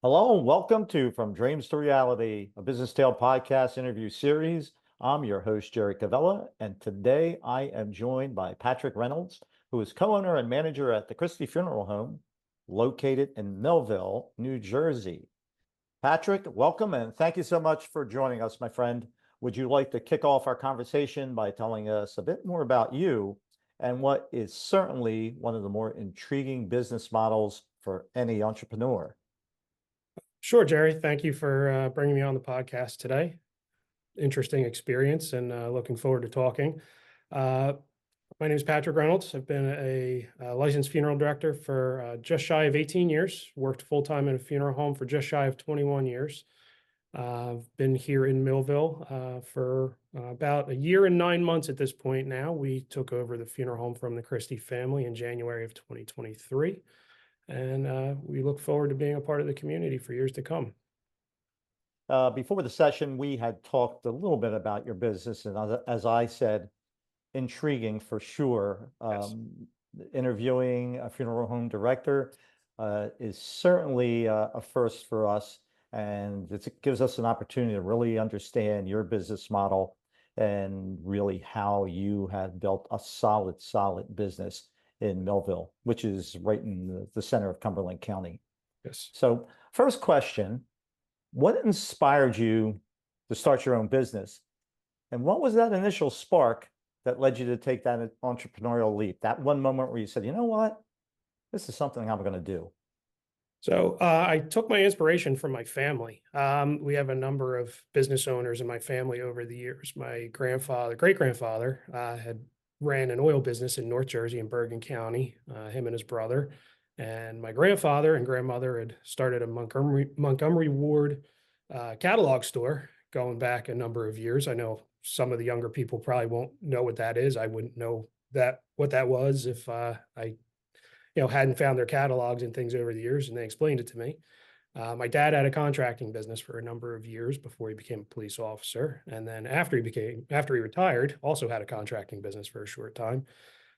Hello and welcome to From Dreams to Reality, a Business Tale podcast interview series. I'm your host, Jerry Cavella, and today I am joined by Patrick Reynolds, who is co-owner and manager at the Christie Funeral Home, located in Millville, New Jersey. Patrick, welcome and thank you so much for joining us, my friend. Would you like to kick off our conversation by telling us a bit more about you and what is certainly one of the more intriguing business models for any entrepreneur? Sure, Jerry. Thank you for bringing me on the podcast today. Interesting experience and looking forward to talking. Uh, my name is Patrick Reynolds. I've been a licensed funeral director for just shy of 18 years, worked full-time in a funeral home for just shy of 21 years. I've been here in Millville for about a year and 9 months at this point now. We took over the funeral home from the Christie family in January of 2023. And we look forward to being a part of the community for years to come. Before the session, we had talked a little bit about your business, and as I said, intriguing for sure. Yes. Interviewing a funeral home director is certainly a first for us, and it gives us an opportunity to really understand your business model and really how you have built a solid business in Millville, which is right in the center of Cumberland County. Yes. So, first question. What inspired you to start your own business? And what was that initial spark that led you to take that entrepreneurial leap? That one moment where you said, you know what? This is something I'm going to do. So I took my inspiration from my family. We have a number of business owners in my family over the years. My grandfather, great-grandfather, had ran an oil business in North Jersey in Bergen County, him and his brother. And my grandfather and grandmother had started a Montgomery Ward catalog store going back a number of years. I know some of the younger people probably won't know what that is. I wouldn't know what that was if I hadn't found their catalogs and things over the years, and they explained it to me. My dad had a contracting business for a number of years before he became a police officer. And then after he retired, also had a contracting business for a short time.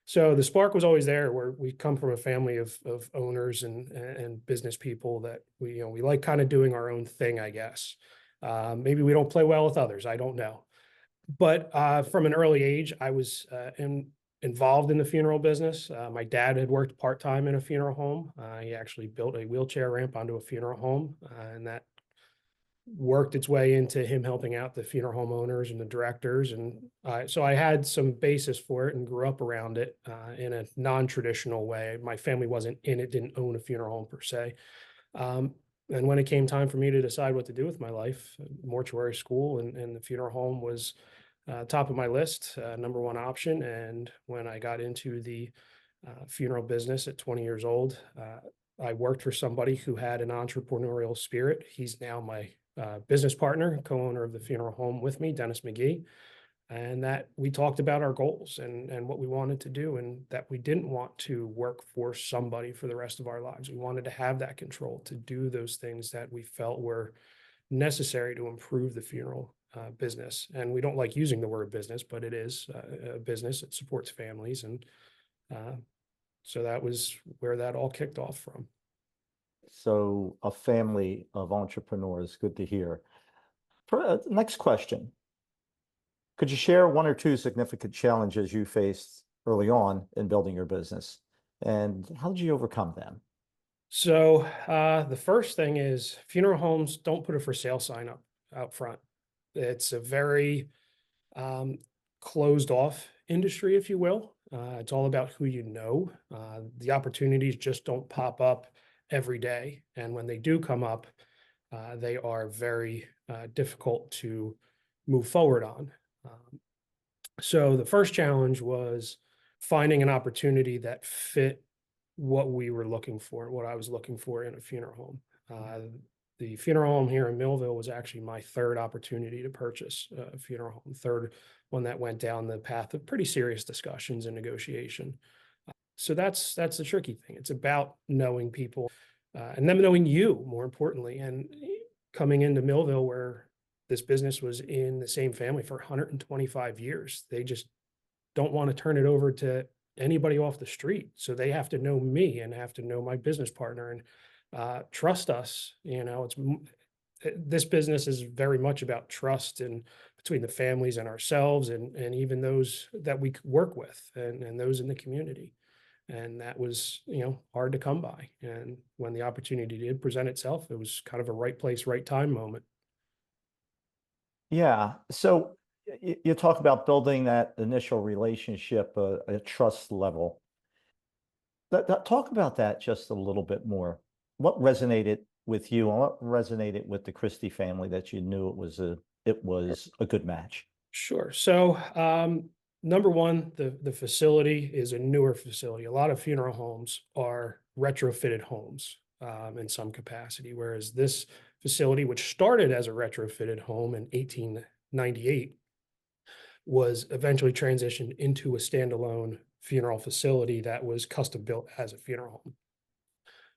So the spark was always there, where we come from a family of owners and business people that we like kind of doing our own thing, I guess. Maybe we don't play well with others. I don't know. But from an early age, I was involved in the funeral business. My dad had worked part-time in a funeral home. He actually built a wheelchair ramp onto a funeral home, and that worked its way into him helping out the funeral home owners and the directors. And so I had some basis for it and grew up around it in a non-traditional way. My family wasn't in it, didn't own a funeral home per se. And when it came time for me to decide what to do with my life, mortuary school and the funeral home was top of my list, number one option. And when I got into the funeral business at 20 years old, I worked for somebody who had an entrepreneurial spirit. He's now my business partner, co-owner of the funeral home with me, Dennis McGee. And that we talked about our goals and what we wanted to do, and that we didn't want to work for somebody for the rest of our lives. We wanted to have that control to do those things that we felt were necessary to improve the funeral business. And we don't like using the word business, but it is a business. It supports families. And so that was where that all kicked off from. So, a family of entrepreneurs, good to hear. Next question. Could you share one or two significant challenges you faced early on in building your business? And how did you overcome them? So the first thing is funeral homes don't put a for sale sign up out front. It's a very closed off industry, if you will. It's all about who you know. The opportunities just don't pop up every day. And when they do come up, they are very difficult to move forward on. So the first challenge was finding an opportunity that fit what we were looking for, what I was looking for in a funeral home. The funeral home here in Millville was actually my third opportunity to purchase a funeral home, third one that went down the path of pretty serious discussions and negotiation. So that's the tricky thing. It's about knowing people and them knowing you, more importantly, and coming into Millville where this business was in the same family for 125 years. They just don't want to turn it over to anybody off the street. So they have to know me and have to know my business partner. And trust us. This business is very much about trust and between the families and ourselves and even those that we work with and those in the community. And that was, hard to come by. And when the opportunity did present itself, it was kind of a right place, right time moment. Yeah. So you talk about building that initial relationship, a trust level. Talk about that just a little bit more. What resonated with you and what resonated with the Christie family that you knew it was a good match? Sure. So, number one, the facility is a newer facility. A lot of funeral homes are retrofitted homes in some capacity, whereas this facility, which started as a retrofitted home in 1898, was eventually transitioned into a standalone funeral facility that was custom built as a funeral home.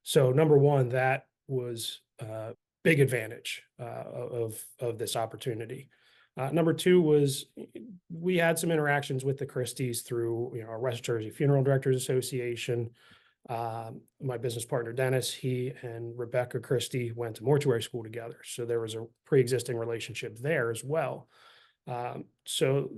So, number one, that was a big advantage of this opportunity. Number two was we had some interactions with the Christies through our West Jersey Funeral Directors Association. My business partner Dennis, he and Rebecca Christie went to mortuary school together, so there was a pre-existing relationship there as well. So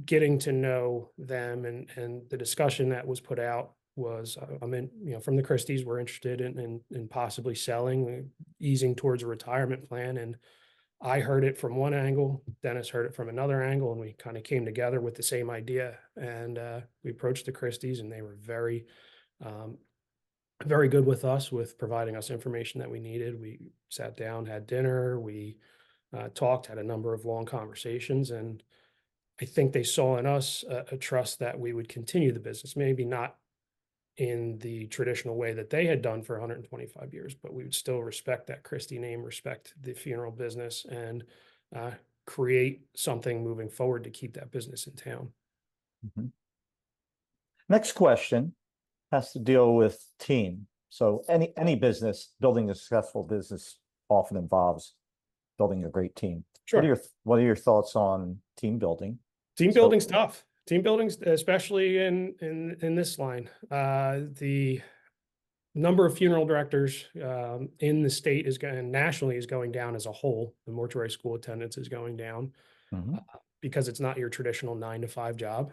getting to know them and the discussion that was put out was, from the Christies, we're interested in possibly selling, easing towards a retirement plan, and I heard it from one angle, Dennis heard it from another angle, and we kind of came together with the same idea. And we approached the Christies, and they were very, very good with us, with providing us information that we needed. We sat down, had dinner, we talked, had a number of long conversations, and I think they saw in us a trust that we would continue the business, maybe not in the traditional way that they had done for 125 years, but we would still respect that Christie name, respect the funeral business, and create something moving forward to keep that business in town. Mhm. Next question has to deal with team. So any business, building a successful business often involves building a great team. Sure. What are your thoughts on team building? Team So, building's tough. Team building's, especially in this line. The number of funeral directors in the state is going, nationally is going down as a whole. The mortuary school attendance is going down mhm. because it's not your traditional 9 to 5 job.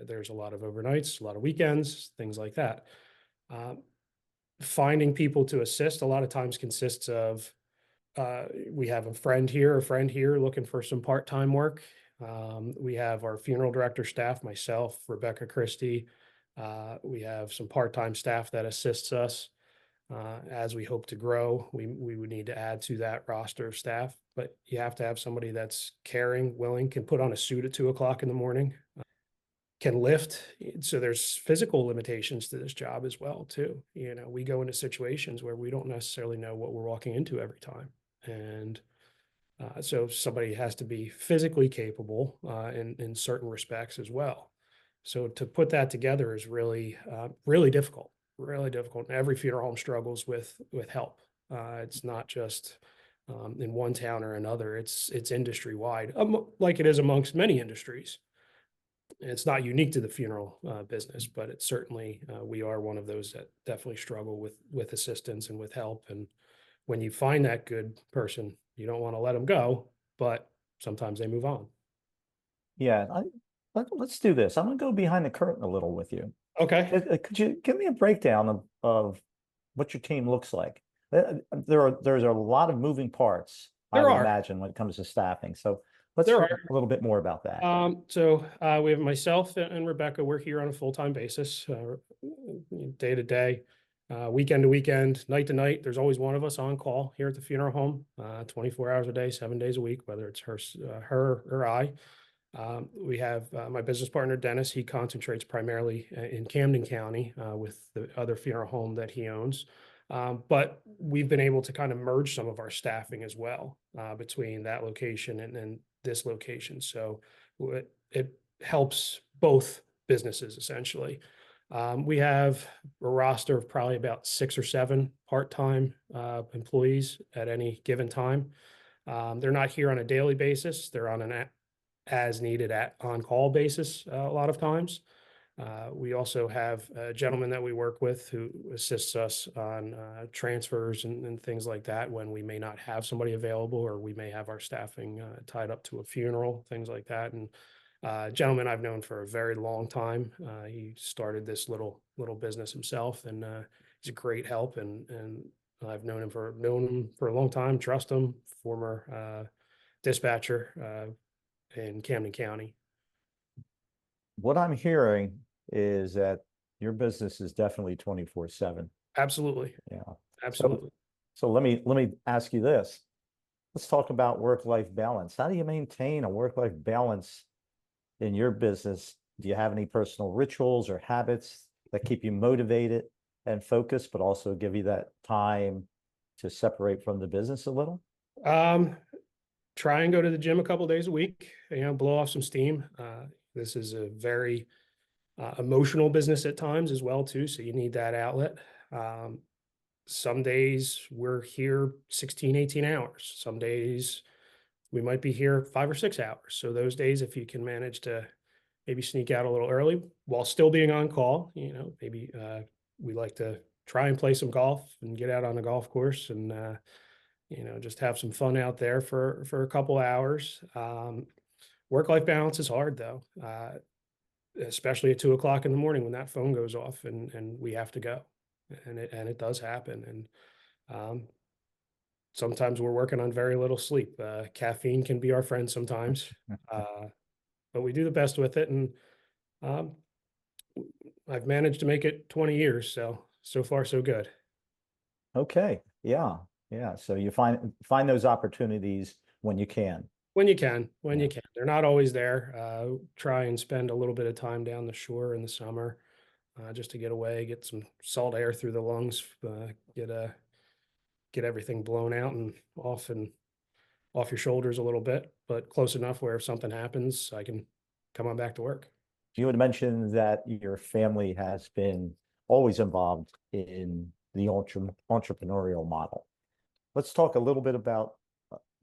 There's a lot of overnights, a lot of weekends, things like that. Finding people to assist a lot of times consists of we have a friend here looking for some part-time work. We have our funeral director staff, myself, Rebecca Christie. We have some part-time staff that assists us. As we hope to grow, we would need to add to that roster of staff, but you have to have somebody that's caring, willing, can put on a suit at 2 o'clock in the morning, can lift. So there's physical limitations to this job as well, too. We go into situations where we don't necessarily know what we're walking into every time. And so somebody has to be physically capable in certain respects as well. So to put that together is really, really difficult, really difficult. And every funeral home struggles with help. It's not just in one town or another. It's industry wide, like it is amongst many industries. It's not unique to the funeral business, but it's certainly we are one of those that definitely struggle with assistance and with help. And when you find that good person, you don't want to let them go, but sometimes they move on. Yeah, let's do this. I'm gonna go behind the curtain a little with you. Okay. Could you give me a breakdown of what your team looks like? There's a lot of moving parts, I There would are. imagine, when it comes to staffing. So let's There hear are. a little bit more about that. So we have myself and Rebecca. We're here on a full-time basis, day to day, weekend to weekend, night to night. There's always one of us on call here at the funeral home, 24 hours a day, 7 days a week, whether it's her or I. We have my business partner, Dennis. He concentrates primarily in Camden County with the other funeral home that he owns. But we've been able to kind of merge some of our staffing as well between that location and this location. So it helps both businesses essentially. We have a roster of probably about 6 or 7 part-time employees at any given time. They're not here on a daily basis. They're on an as needed on call basis a lot of times. We also have a gentleman that we work with who assists us on transfers and things like that when we may not have somebody available, or we may have our staffing tied up to a funeral, things like that. And gentleman I've known for a very long time. He started this little business himself, and he's a great help. And I've known him for a long time. Trust him. Former dispatcher in Camden County. What I'm hearing is that your business is definitely 24/7. Absolutely, Yeah. So, absolutely. so let me ask you this. Let's talk about work-life balance. How do you maintain a work-life balance in your business? Do you have any personal rituals or habits that keep you motivated and focused, but also give you that time to separate from the business a little? Um, Try and go to the gym a couple days a week. Blow off some steam. This is a very emotional business at times as well too, so you need that outlet. Um, some days we're here 16, 18 hours. Some days we might be here 5 or 6 hours. So those days, if you can manage to maybe sneak out a little early while still being on call, maybe we like to try and play some golf and get out on a golf course and just have some fun out there for a couple hours. Work-life balance is hard though, especially at 2 o'clock in the morning when that phone goes off and we have to go, and it does happen. And um, sometimes we're working on very little sleep. Caffeine can be our friend sometimes, uh, but we do the best with it. And um, I've managed to make it 20 years, so far so good. Okay. Yeah. Yeah. So you find those opportunities when you can. When Yeah. you can. They're not always there. Try and spend a little bit of time down the shore in the summer, just to get away, get some salt air through the lungs, get everything blown out and off your shoulders a little bit, but close enough where if something happens, I can come on back to work. You had mentioned that your family has been always involved in the entrepreneurial model. Let's talk a little bit about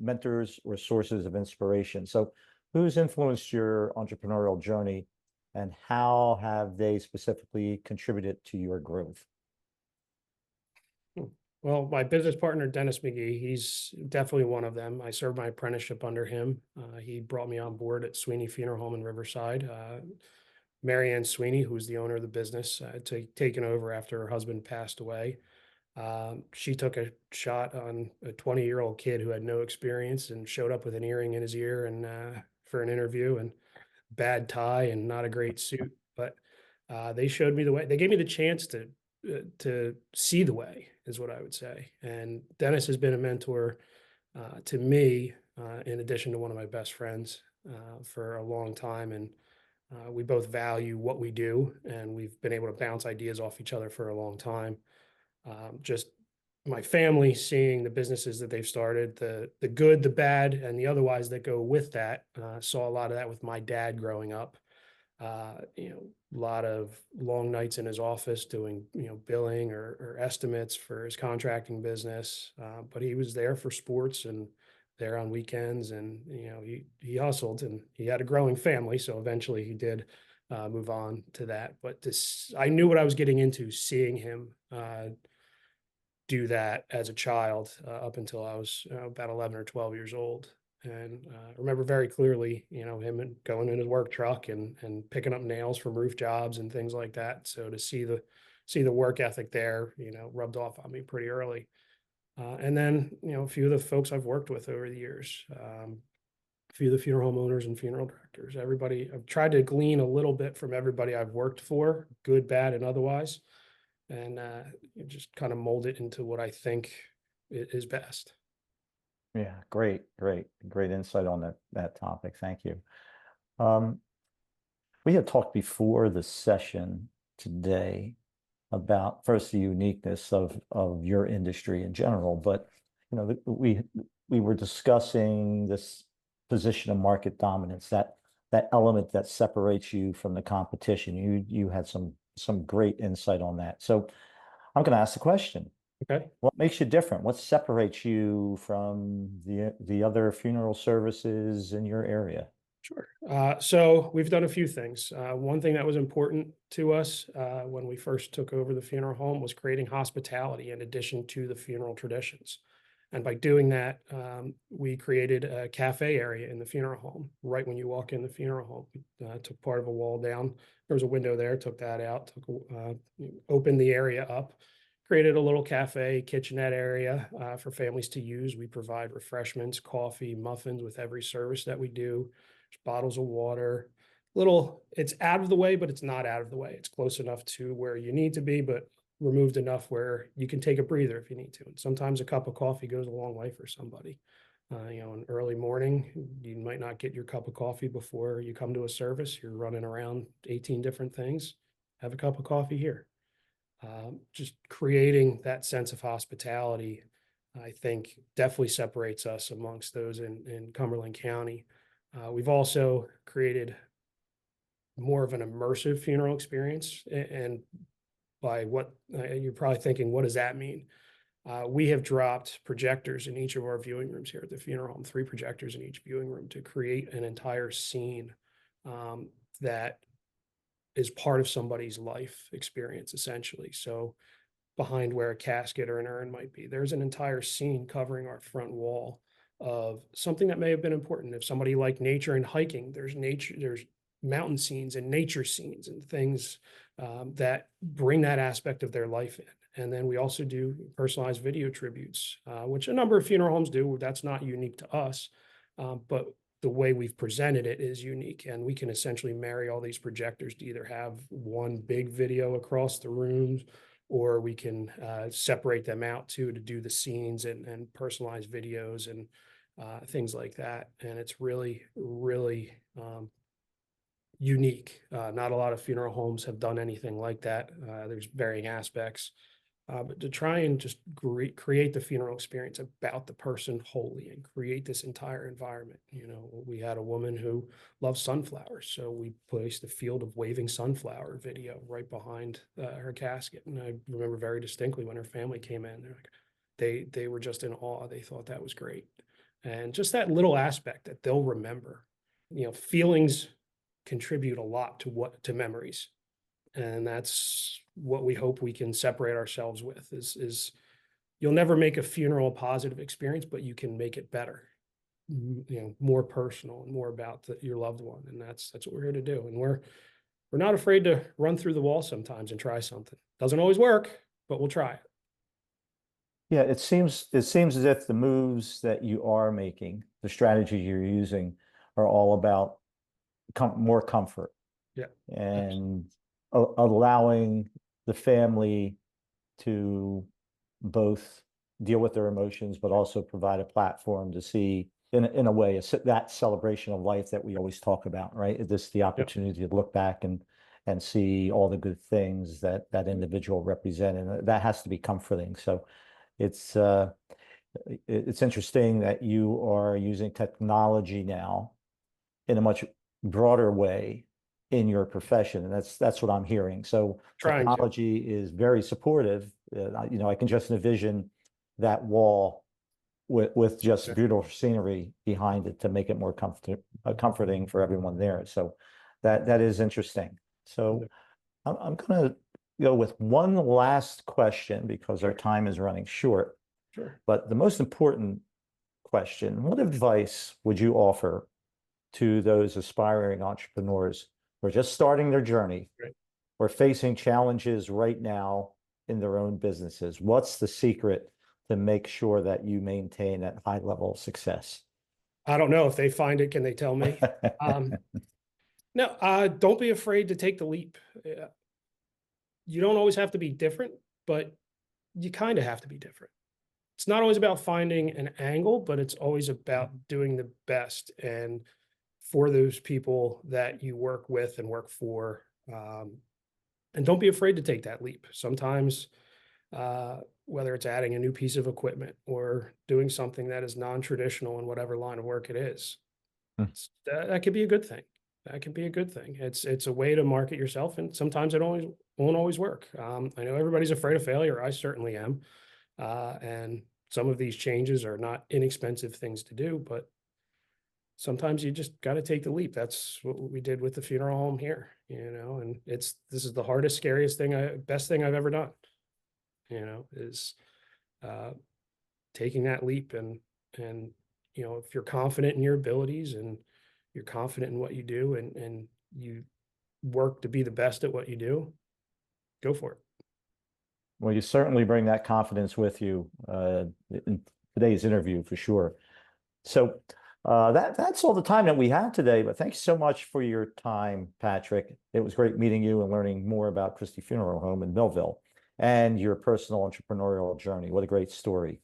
mentors or sources of inspiration. So, who's influenced your entrepreneurial journey and how have they specifically contributed to your growth? Hmm. Well, my business partner, Dennis McGee, he's definitely one of them. I served my apprenticeship under him. He brought me on board at Sweeney Funeral Home in Riverside. Marianne Sweeney, who was the owner of the business, had taken over after her husband passed away. She took a shot on a 20-year-old kid who had no experience and showed up with an earring in his ear and for an interview, and bad tie and not a great suit. But they showed me the way. They gave me the chance to see the way, is what I would say. And Dennis has been a mentor to me, in addition to one of my best friends, for a long time. And we both value what we do, and we've been able to bounce ideas off each other for a long time. Just my family seeing the businesses that they've started, the good, the bad, and the otherwise that go with that. Saw a lot of that with my dad growing up. A lot of long nights in his office doing, billing or estimates for his contracting business. But he was there for sports and there on weekends, and he hustled, and he had a growing family, so eventually he did move on to that. But I knew what I was getting into, seeing him do that as a child, up until I was about 11 or 12 years old. And I remember very clearly, him going in his work truck and picking up nails from roof jobs and things like that. So to see the work ethic there, rubbed off on me pretty early. And then, a few of the folks I've worked with over the years, a few of the funeral home owners and funeral directors, everybody, I've tried to glean a little bit from everybody I've worked for, good, bad, and otherwise, and just kind of mold it into what I think is best. Yeah, great insight on that topic. Thank you. Um, we had talked before the session today about first the uniqueness of your industry in general, but we were discussing this position of market dominance, that element that separates you from the competition. You had some great insight on that. So I'm going to ask the question. Okay. What makes you different? What separates you from the other funeral services in your area? Sure. So we've done a few things. One thing that was important to us when we first took over the funeral home was creating hospitality in addition to the funeral traditions. And by doing that, we created a cafe area in the funeral home. Right when you walk in the funeral home, took part of a wall down. There was a window there, took that out, opened the area up, created a little cafe, kitchenette area for families to use. We provide refreshments, coffee, muffins with every service that we do. There's bottles of water. It's out of the way, but it's not out of the way. It's close enough to where you need to be, but removed enough where you can take a breather if you need to. And sometimes a cup of coffee goes a long way for somebody. An early morning, you might not get your cup of coffee before you come to a service. You're running around 18 different things. Have a cup of coffee here. Just creating that sense of hospitality, I think definitely separates us amongst those in Cumberland County. We've also created more of an immersive funeral experience. And by what you're probably thinking, what does that mean? We have dropped projectors in each of our viewing rooms here at the funeral home, 3 projectors in each viewing room to create an entire scene that is part of somebody's life experience, essentially. So behind where a casket or an urn might be, there's an entire scene covering our front wall of something that may have been important. If somebody liked nature and hiking, there's mountain scenes and nature scenes and things that bring that aspect of their life in. And then we also do personalized video tributes, which a number of funeral homes do. That's not unique to us, but the way we've presented it is unique. And we can essentially marry all these projectors to either have one big video across the rooms, or we can separate them out too to do the scenes and personalized videos and things like that. And it's really, really unique. Not a lot of funeral homes have done anything like that. There's varying aspects, but to try and just create the funeral experience about the person wholly and create this entire environment. We had a woman who loves sunflowers, so we placed a field of waving sunflower video right behind her casket. And I remember very distinctly when her family came in, they were just in awe. They thought that was great. And just that little aspect that they'll remember. Feelings contribute a lot to memories, and that's what we hope we can separate ourselves with is you'll never make a funeral a positive experience, but you can make it better, more personal and more about your loved one. And that's what we're here to do. And we're not afraid to run through the wall sometimes and try something. Doesn't always work, but we'll try it. Yeah, it seems as if the moves that you are making, the strategies you're using, are all about more comfort. Yeah. And allowing the family to both deal with their emotions, but also provide a platform to see, in a way, that celebration of life that we always talk about, right? This the opportunity to look back and see all the good things that individual represented. And that has to be comforting. So it's interesting that you are using technology now in a much broader way in your profession, and that's what I'm hearing. So technology is very supportive. I can just envision that wall with just beautiful scenery behind it to make it more comforting for everyone there. So that is interesting. So I'm going to go with one last question because our time is running short. Sure. But the most important question: what advice would you offer to those aspiring entrepreneurs who are just starting their journey or facing challenges right now in their own businesses? What's the secret to make sure that you maintain that high level of success? I don't know. If they find it, can they tell me? No, don't be afraid to take the leap. You don't always have to be different, but you kind of have to be different. It's not always about finding an angle, but it's always about doing the best. And for those people that you work with and work for, and don't be afraid to take that leap. Sometimes, whether it's adding a new piece of equipment or doing something that is non-traditional in whatever line of work it is, that could be a good thing. That can be a good thing. It's a way to market yourself, and sometimes it won't always work. I know everybody's afraid of failure. I certainly am. And some of these changes are not inexpensive things to do, but sometimes you just got to take the leap. That's what we did with the funeral home here, and this is the hardest, scariest best thing I've ever done, is uh, taking that leap. And, if you're confident in your abilities and you're confident in what you do, and you work to be the best at what you do, go for it. Well, you certainly bring that confidence with you in today's interview for sure. So that's all the time that we have today. But thanks so much for your time, Patrick. It was great meeting you and learning more about Christie Funeral Home in Millville and your personal entrepreneurial journey. What a great story.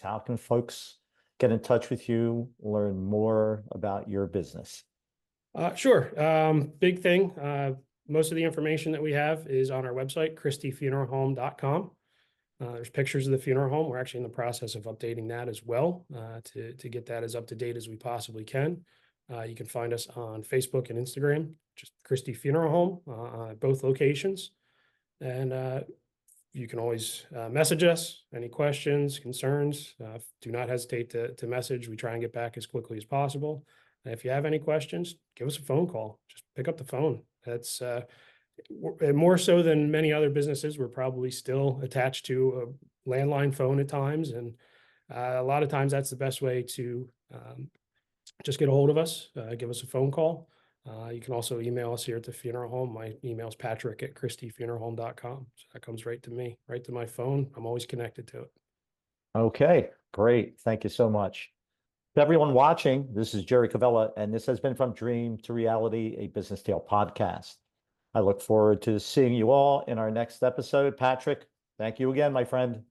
How can folks get in touch with you, learn more about your business? Sure. Big thing. Most of the information that we have is on our website, christiefuneralhome.com. There's pictures of the funeral home. We're actually in the process of updating that as well, to get that as up to date as we possibly can. You can find us on Facebook and Instagram, just Christie Funeral Home, at both locations. And you can always message us, any questions, concerns. Do not hesitate to message. We try and get back as quickly as possible. And if you have any questions, give us a phone call. Just pick up the phone. That's more so than many other businesses. We're probably still attached to a landline phone at times. And a lot of times that's the best way to just get a hold of us, give us a phone call. You can also email us here at the funeral home. My email is patrick@christiefuneralhome.com. So that comes right to me, right to my phone. I'm always connected to it. Okay, great. Thank you so much. To everyone watching, this is Jerry Cavella, and this has been From Dream to Reality, a Business Tale podcast. I look forward to seeing you all in our next episode. Patrick, thank you again, my friend.